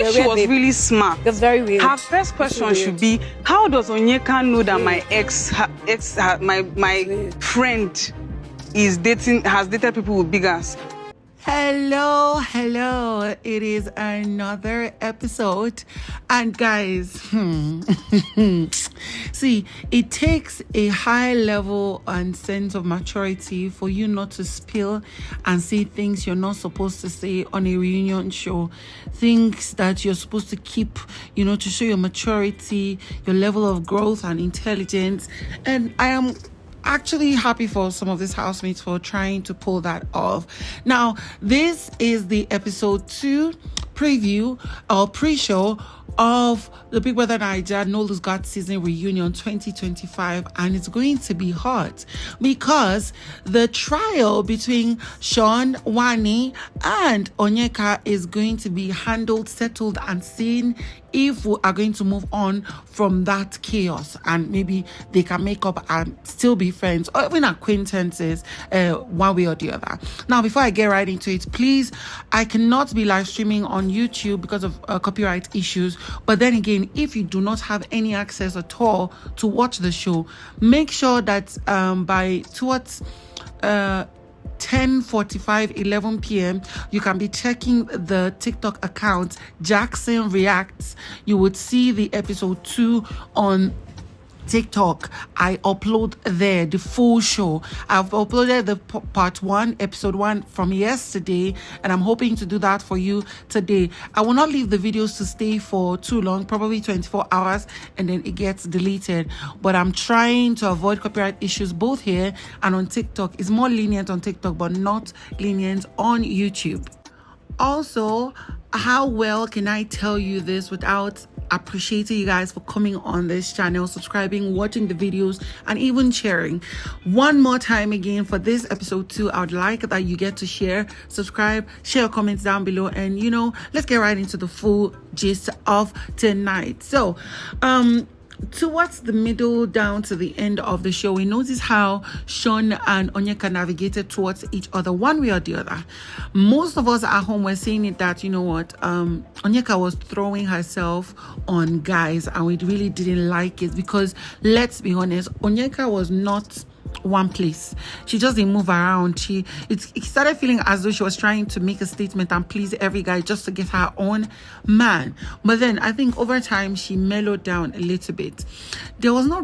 if she was really smart, that's very weird. Her first question should be, how does Onyeka know that my my friend has dated people with big ass? Hello, it is another episode, and guys, see, it takes a high level and sense of maturity for you not to spill and say things you're not supposed to say on a reunion show, things that you're supposed to keep, to show your maturity, your level of growth and intelligence. And I am actually happy for some of these housemates for trying to pull that off. Now, this is the episode 2 preview or pre-show of the Big Brother Naija No Lose God season reunion 2025, and it's going to be hot because the trial between Shaun, Wanni and Onyeka is going to be handled, settled and seen if we are going to move on from that chaos, and maybe they can make up and still be friends or even acquaintances one way or the other. Now, before I get right into it, please, I cannot be live streaming on YouTube because of copyright issues. But then again, if you do not have any access at all to watch the show, make sure that by towards 10:45, 11 p.m. you can be checking the TikTok account Jackson Reacts. You would see the episode 2 on TikTok. I upload there the full show. I've uploaded the part 1, episode 1 from yesterday, and I'm hoping to do that for you today. I will not leave the videos to stay for too long, probably 24 hours, and then it gets deleted. But I'm trying to avoid copyright issues both here and on TikTok. It's more lenient on TikTok, but not lenient on YouTube. Also, how well can I tell you this without appreciating you guys for coming on this channel, subscribing, watching the videos, and even sharing? One more time again, for this episode 2, I would like that you get to share, subscribe, share your comments down below, and let's get right into the full gist of tonight. So towards the middle down to the end of the show, we notice how Shaun and Onyeka navigated towards each other one way or the other. Most of us at home were saying it that, Onyeka was throwing herself on guys, and we really didn't like it because, let's be honest, Onyeka was not one place. She just didn't move around. It started feeling as though she was trying to make a statement and please every guy just to get her own man. But then I think over time she mellowed down a little bit. There was not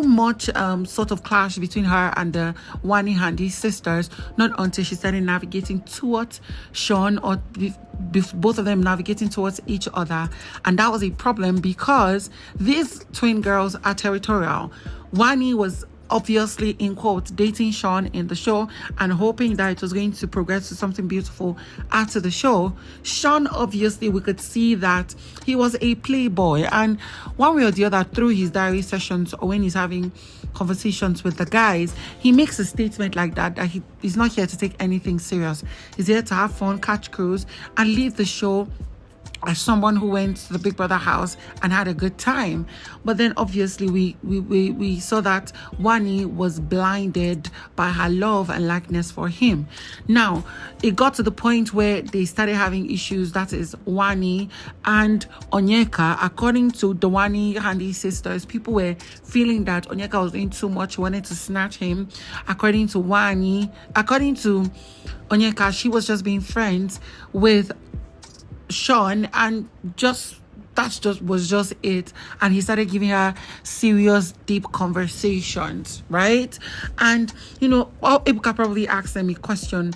much sort of clash between her and the Wanni Handy sisters, not until she started navigating towards Shaun, or both of them navigating towards each other. And that was a problem because these twin girls are territorial. Wanni was obviously, in quotes, dating Shaun in the show and hoping that it was going to progress to something beautiful after the show. Shaun, obviously, we could see that he was a playboy, and one way or the other, through his diary sessions or when he's having conversations with the guys, he makes a statement like that he's not here to take anything serious. He's here to have fun, catch crews, and leave the show as someone who went to the Big Brother house and had a good time. But then obviously we saw that Wanni was blinded by her love and likeness for him. Now it got to the point where they started having issues, that is Wanni and Onyeka. According to the Wanni Handy sisters, people were feeling that Onyeka was doing too much, wanted to snatch him. According to Onyeka, she was just being friends with Shaun, and was just it. And he started giving her serious, deep conversations, right? And Ebuka probably asked them a question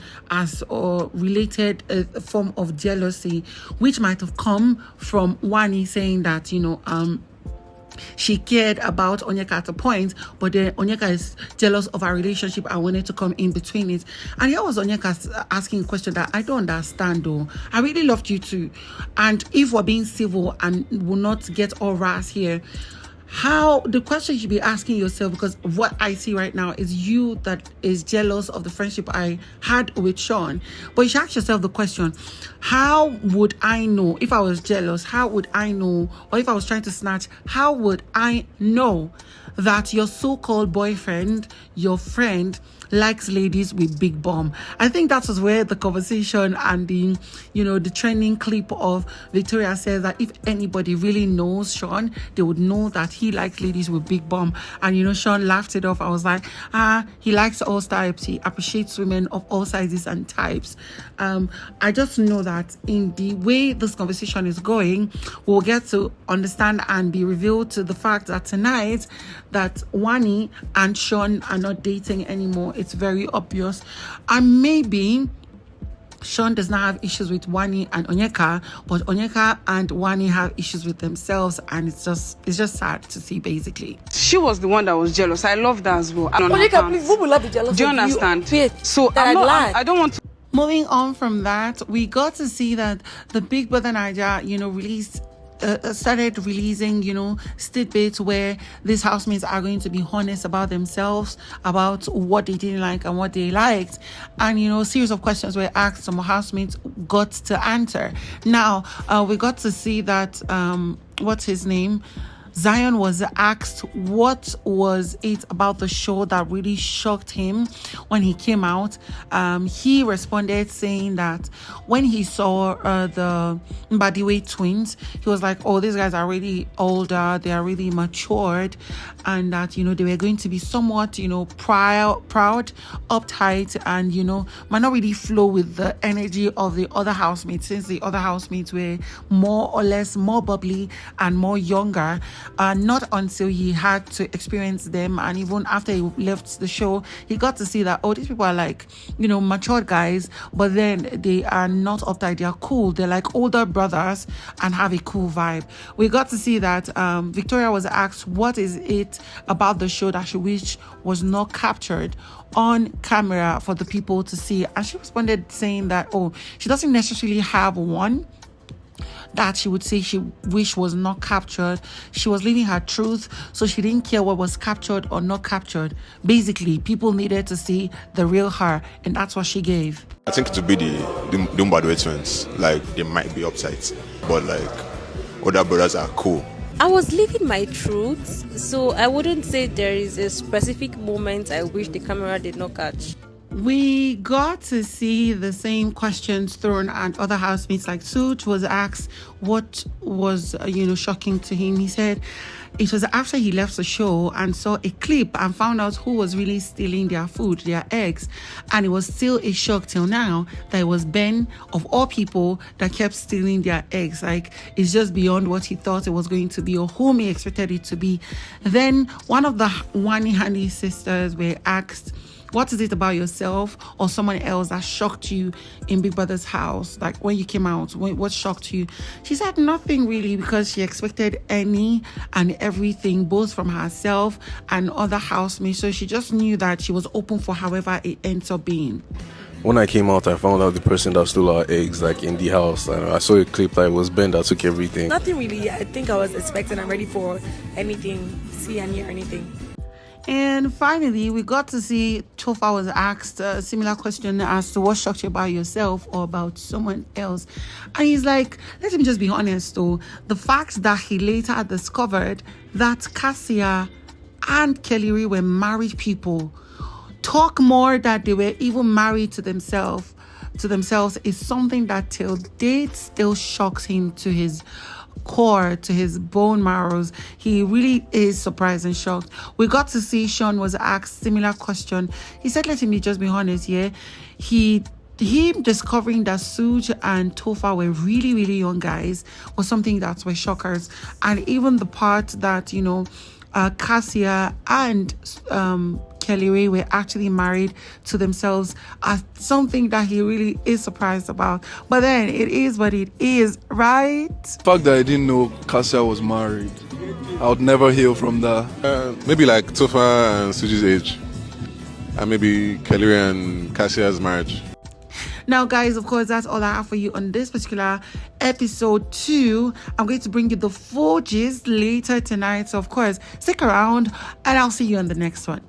or related a form of jealousy, which might have come from Wanni saying that she cared about Onyeka at a point, but then Onyeka is jealous of our relationship and wanted to come in between it. And here was Onyeka asking a question that I don't understand though. I really loved you too. And if we're being civil and will not get all ras here, how the question you should be asking yourself, because what I see right now is you that is jealous of the friendship I had with Shaun. But you should ask yourself the question, how would I know if I was jealous? How would I know? Or if I was trying to snatch, how would I know that your so-called boyfriend, your friend, likes ladies with big bum. I think that was where the conversation and the, the trending clip of Victoria says that if anybody really knows Shaun, they would know that he likes ladies with big bum. And, Shaun laughed it off. I was like, he likes all types. He appreciates women of all sizes and types. I just know that in the way this conversation is going, we'll get to understand and be revealed to the fact that tonight that Wanni and Shaun are not dating anymore. It's very obvious. And maybe Shaun does not have issues with Wanni and Onyeka, but Onyeka and Wanni have issues with themselves, and it's just sad to see. Basically, she was the one that was jealous. I love that as well. Onyeka, please, who will not be jealous? Do you understand? So I don't want to. Moving on from that, we got to see that the Big Brother Naija, started releasing, tidbits where these housemates are going to be honest about themselves, about what they didn't like and what they liked. And, a series of questions were asked, some housemates got to answer. Now, we got to see that, what's his name? Zion was asked what was it about the show that really shocked him when he came out. He responded saying that when he saw the Mbadiwe twins, he was like, oh, these guys are really older, they are really matured, and that, they were going to be somewhat, proud, uptight, and, might not really flow with the energy of the other housemates, since the other housemates were more or less more bubbly and more younger. Not until he had to experience them, and even after he left the show, he got to see that, oh, these people are like, matured guys, but then they are not uptight, they are cool, they're like older brothers and have a cool vibe. We got to see that Victoria was asked what is it about the show that she wished was not captured on camera for the people to see, and she responded saying that, oh, she doesn't necessarily have one that she would say she wish was not captured. She was living her truth, so she didn't care what was captured or not captured. Basically, people needed to see the real her, and that's what she gave. I think to be the Mbadiwe twins, like, they might be uptight, but like other brothers are cool. I was living my truth, so I wouldn't say there is a specific moment I wish the camera did not catch. We got to see the same questions thrown at other housemates. Like Suj was asked what was, shocking to him. He said it was after he left the show and saw a clip and found out who was really stealing their food, their eggs. And it was still a shock till now that it was Ben, of all people, that kept stealing their eggs. Like, it's just beyond what he thought it was going to be or whom he expected it to be. Then one of the Wanni Handy sisters were asked, what is it about yourself or someone else that shocked you in Big Brother's house? Like, when you came out, what shocked you? She said nothing really, because she expected any and everything, both from herself and other housemates. So she just knew that she was open for however it ends up being. When I came out, I found out the person that stole our eggs, like, in the house. And I saw a clip that it was Ben that took everything. Nothing really. I think I was expecting, I'm ready for anything, see and hear anything. And finally, we got to see Tofa was asked a similar question as to what shocked you about yourself or about someone else. And he's like, let me just be honest though, the fact that he later discovered that Cassia and Kelly were married people, talk more that they were even married to themselves is something that till date still shocks him to his core, to his bone marrows. He really is surprised and shocked. We got to see Shaun was asked similar question. He said, let me just be honest, yeah, him discovering that Suj and Tofa were really, really young guys was something that were shockers. And even the part that, Cassia and Kelly were actually married to themselves as something that he really is surprised about. But then it is what it is, right? The fact that I didn't know Cassia was married, I would never heal from that. Maybe like Tofa and Suji's age, and maybe Kelly and Cassia's marriage. Now, guys, of course, that's all I have for you on this particular episode 2. I'm going to bring you the full gist later tonight. So, of course, stick around and I'll see you on the next one.